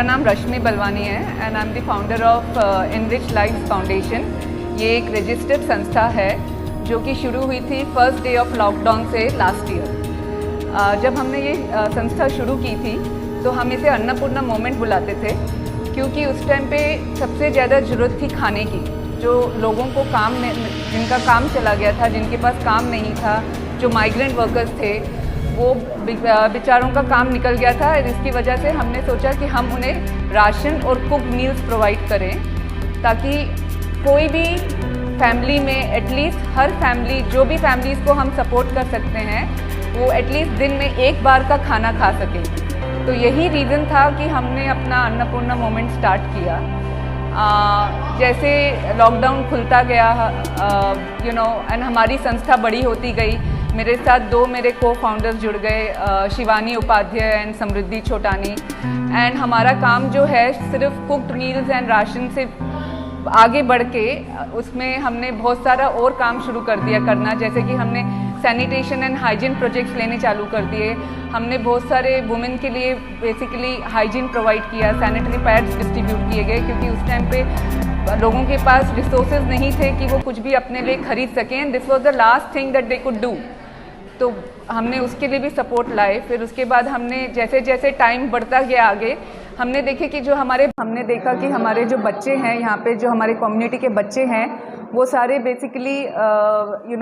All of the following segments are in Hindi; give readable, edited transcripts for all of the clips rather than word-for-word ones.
मेरा नाम रश्मि बलवानी है and I am the founder of enrich life foundation. ये एक रजिस्टर्ड संस्था है जो कि शुरू हुई थी फर्स्ट डे ऑफ लॉकडाउन से लास्ट ईयर। जब हमने ये संस्था शुरू की थी तो हम इसे अन्नपूर्णा मोमेंट बुलाते थे, क्योंकि उस टाइम पे सबसे ज़्यादा ज़रूरत थी खाने की। जो लोगों को जिनका काम चला गया था, जिनके पास काम नहीं था, जो माइग्रेंट वर्कर्स थे, वो बेचारों का काम निकल गया था। इसकी वजह से हमने सोचा कि हम उन्हें राशन और कुक्ड मील्स प्रोवाइड करें, ताकि कोई भी फैमिली में एटलीस्ट हर फैमिली, जो भी फैमिलीज़ को हम सपोर्ट कर सकते हैं, वो एटलीस्ट दिन में एक बार का खाना खा सकें। तो यही रीज़न था कि हमने अपना अन्नपूर्णा मोमेंट स्टार्ट किया। जैसे लॉकडाउन खुलता गया एंड हमारी संस्था बड़ी होती गई, मेरे साथ दो मेरे को फाउंडर्स जुड़ गए, शिवानी उपाध्याय एंड समृद्धि छोटानी। एंड हमारा काम जो है सिर्फ कुक्ड मील्स एंड राशन से आगे बढ़ के उसमें हमने बहुत सारा और काम शुरू कर दिया करना। जैसे कि हमने सैनिटेशन एंड हाइजीन प्रोजेक्ट्स लेने चालू कर दिए। हमने बहुत सारे वुमेन के लिए बेसिकली हाइजीन प्रोवाइड किया, सैनिटरी पैड्स डिस्ट्रीब्यूट किए गए, क्योंकि उस टाइम पे लोगों के पास रिसोर्सेज नहीं थे कि वो कुछ भी अपने लिए खरीद सकें। And this was the last thing that they could do. तो हमने उसके लिए भी सपोर्ट लाए। फिर उसके बाद हमने जैसे जैसे टाइम बढ़ता गया आगे, हमने देखा कि हमारे जो बच्चे हैं यहाँ पे, जो हमारे कम्युनिटी के बच्चे हैं, वो सारे basically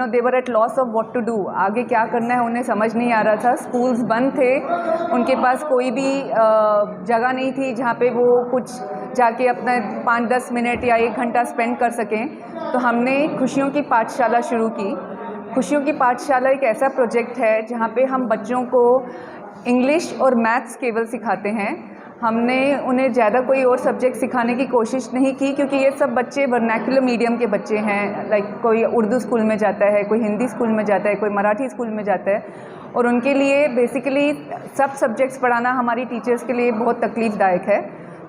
they were at loss of what to do. आगे क्या करना है उन्हें समझ नहीं आ रहा था। स्कूल्स बंद थे, उनके पास कोई भी जगह नहीं थी जहाँ पे वो कुछ जाके अपना 5-10 मिनट या 1 घंटा स्पेंड कर सकें। तो हमने खुशियों की पाठशाला शुरू की। खुशियों की पाठशाला एक ऐसा प्रोजेक्ट है जहाँ पे हम बच्चों को इंग्लिश और मैथ्स केवल सिखाते हैं। हमने उन्हें ज़्यादा कोई और सब्जेक्ट सिखाने की कोशिश नहीं की, क्योंकि ये सब बच्चे वर्नाक्युलर मीडियम के बच्चे हैं। लाइक कोई उर्दू स्कूल में जाता है, कोई हिंदी स्कूल में जाता है, कोई मराठी स्कूल में जाता है, और उनके लिए बेसिकली सब सब्जेक्ट्स पढ़ाना हमारी टीचर्स के लिए बहुत तकलीफ़दायक है।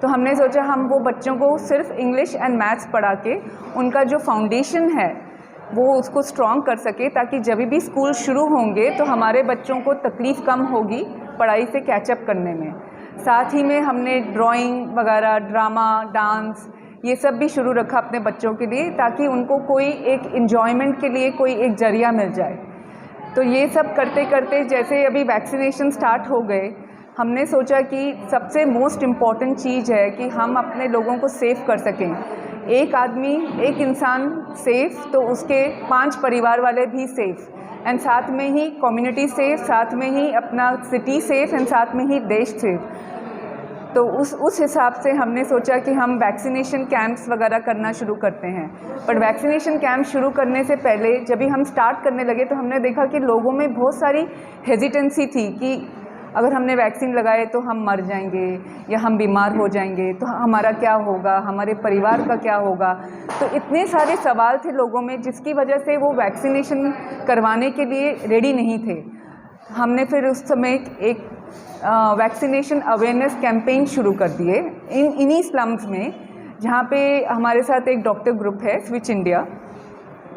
तो हमने सोचा हम वो बच्चों को सिर्फ इंग्लिश एंड मैथ्स पढ़ा के उनका जो फाउंडेशन है वो उसको स्ट्रॉन्ग कर सके, ताकि जब भी स्कूल शुरू होंगे तो हमारे बच्चों को तकलीफ़ कम होगी पढ़ाई से कैचअप करने में। साथ ही में हमने ड्राइंग वगैरह, ड्रामा, डांस, ये सब भी शुरू रखा अपने बच्चों के लिए, ताकि उनको कोई एक इन्जॉयमेंट के लिए कोई एक जरिया मिल जाए। तो ये सब करते करते जैसे अभी वैक्सीनेशन स्टार्ट हो गए, हमने सोचा कि सबसे मोस्ट इम्पॉर्टेंट चीज़ है कि हम अपने लोगों को सेफ कर सकें। एक आदमी, एक इंसान सेफ तो उसके 5 परिवार वाले भी सेफ, एंड साथ में ही कम्युनिटी सेफ, साथ में ही अपना सिटी सेफ, एंड साथ में ही देश सेफ। तो उस हिसाब से हमने सोचा कि हम वैक्सीनेशन कैंप्स वगैरह करना शुरू करते हैं। पर वैक्सीनेशन कैंप शुरू करने से पहले जब भी हम स्टार्ट करने लगे तो हमने देखा कि लोगों में बहुत सारी हेजिटेंसी थी कि अगर हमने वैक्सीन लगाए तो हम मर जाएंगे या हम बीमार हो जाएंगे, तो हमारा क्या होगा, हमारे परिवार का क्या होगा। तो इतने सारे सवाल थे लोगों में, जिसकी वजह से वो वैक्सीनेशन करवाने के लिए रेडी नहीं थे। हमने फिर उस समय एक वैक्सीनेशन अवेयरनेस कैंपेन शुरू कर दिए इन्हीं स्लम्स में, जहाँ पे हमारे साथ एक डॉक्टर ग्रुप है स्विच इंडिया,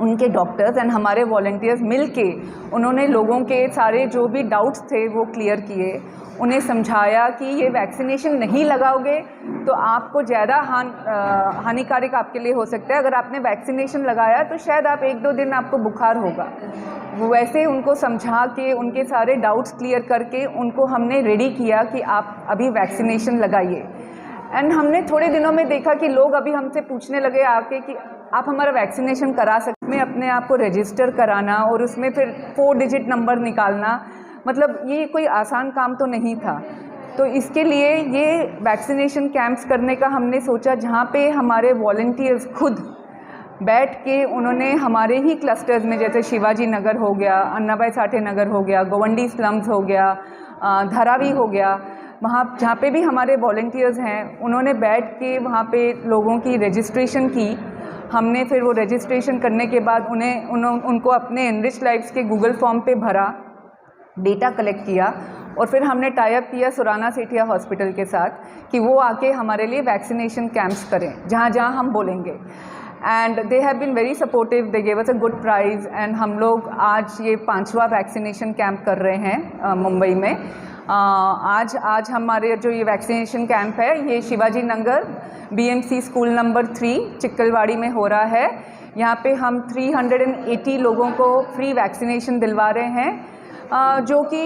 उनके डॉक्टर्स एंड हमारे वॉलंटियर्स मिलके उन्होंने लोगों के सारे जो भी डाउट्स थे वो क्लियर किए। उन्हें समझाया कि ये वैक्सीनेशन नहीं लगाओगे तो आपको ज़्यादा हानिकारक आपके लिए हो सकता है। अगर आपने वैक्सीनेशन लगाया तो शायद आप 1-2 दिन आपको बुखार होगा। वैसे उनको समझा के, उनके सारे डाउट्स क्लियर करके उनको हमने रेडी किया कि आप अभी वैक्सीनेशन लगाइए। एंड हमने थोड़े दिनों में देखा कि लोग अभी हमसे पूछने लगे आके कि आप हमारा वैक्सीनेशन करा सकते हैं। अपने आप को रजिस्टर कराना और उसमें फिर 4 डिजिट नंबर निकालना, मतलब ये कोई आसान काम तो नहीं था। तो इसके लिए ये वैक्सीनेशन कैंप्स करने का हमने सोचा, जहाँ पे हमारे वॉलंटियर्स खुद बैठ के उन्होंने हमारे ही क्लस्टर्स में, जैसे शिवाजी नगर हो गया, अन्नाभाई साठे नगर हो गया, गोवंडी स्लम्स हो गया, धारावी हो गया, वहाँ जहाँ पे भी हमारे वॉलंटियर्स हैं, उन्होंने बैठ के वहाँ पे लोगों की रजिस्ट्रेशन की। हमने फिर वो रजिस्ट्रेशन करने के बाद उनको अपने एनरिच लाइफ्स के गूगल फॉर्म पे भरा, डेटा कलेक्ट किया, और फिर हमने टाई अप किया सुराना सेठिया हॉस्पिटल के साथ कि वो आके हमारे लिए वैक्सीनेशन कैंप्स करें जहाँ जहाँ हम बोलेंगे। And they have been very supportive, they gave us a good prize. And हम लोग आज ये 5वां वैक्सीनेशन कैंप कर रहे हैं मुंबई में। आज हमारे जो ये वैक्सीनेशन कैंप है ये Shivaji Nagar BMC school number 3 चिक्कलवाड़ी में हो रहा है। यहाँ पे हम 380 लोगों को फ्री वैक्सीनेशन दिलवा रहे हैं, जो कि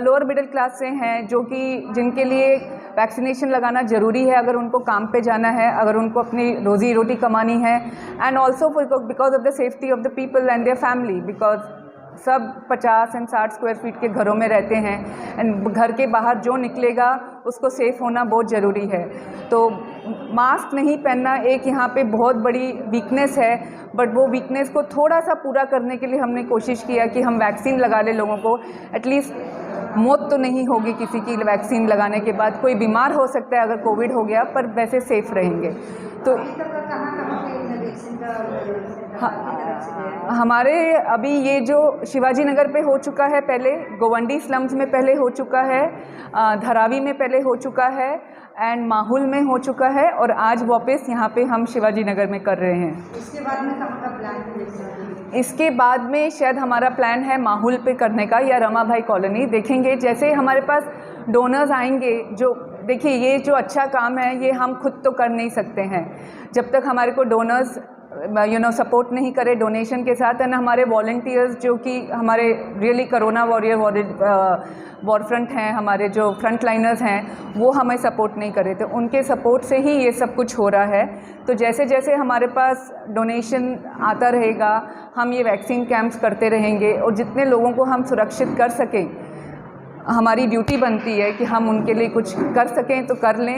लोअर मिडिल क्लास से हैं, जो कि जिनके लिए वैक्सीनेशन लगाना ज़रूरी है अगर उनको काम पे जाना है, अगर उनको अपनी रोज़ी रोटी कमानी है, and also because of the safety of the people and their family, because सब 50 और 60 स्क्वायर फीट के घरों में रहते हैं एंड घर के बाहर जो निकलेगा उसको सेफ़ होना बहुत ज़रूरी है। तो मास्क नहीं पहनना एक यहाँ पे बहुत बड़ी वीकनेस है, बट वो वीकनेस को थोड़ा सा पूरा करने के लिए हमने कोशिश किया कि हम वैक्सीन लगा ले लोगों को। एटलीस्ट मौत तो नहीं होगी किसी की वैक्सीन लगाने के बाद, कोई बीमार हो सकता है अगर कोविड हो गया, पर वैसे सेफ़ रहेंगे। तो हमारे अभी ये जो शिवाजी नगर पे हो चुका है, पहले गोवंडी स्लम्स में पहले हो चुका है, धारावी में पहले हो चुका है एंड माहुल में हो चुका है, और आज वापस यहाँ पे हम शिवाजी नगर में कर रहे हैं। इसके बाद में कहाँ का प्लान है? इसके बाद में शायद हमारा प्लान है माहुल पे करने का या रमाभाई कॉलोनी, देखेंगे। जैसे हमारे पास डोनर्स आएंगे, जो देखिए ये जो अच्छा काम है ये हम खुद तो कर नहीं सकते हैं जब तक हमारे को डोनर्स सपोर्ट नहीं करे डोनेशन के साथ, एंड हमारे वॉलंटियर्स जो कि हमारे रियली कोरोना वॉरफ्रंट हैं, हमारे जो फ्रंट लाइनर्स हैं वो हमें सपोर्ट नहीं करे, तो उनके सपोर्ट से ही ये सब कुछ हो रहा है। तो जैसे जैसे हमारे पास डोनेशन आता रहेगा हम ये वैक्सीन कैंप्स करते रहेंगे, और जितने लोगों को हम सुरक्षित कर सकें, हमारी ड्यूटी बनती है कि हम उनके लिए कुछ कर सकें तो कर लें।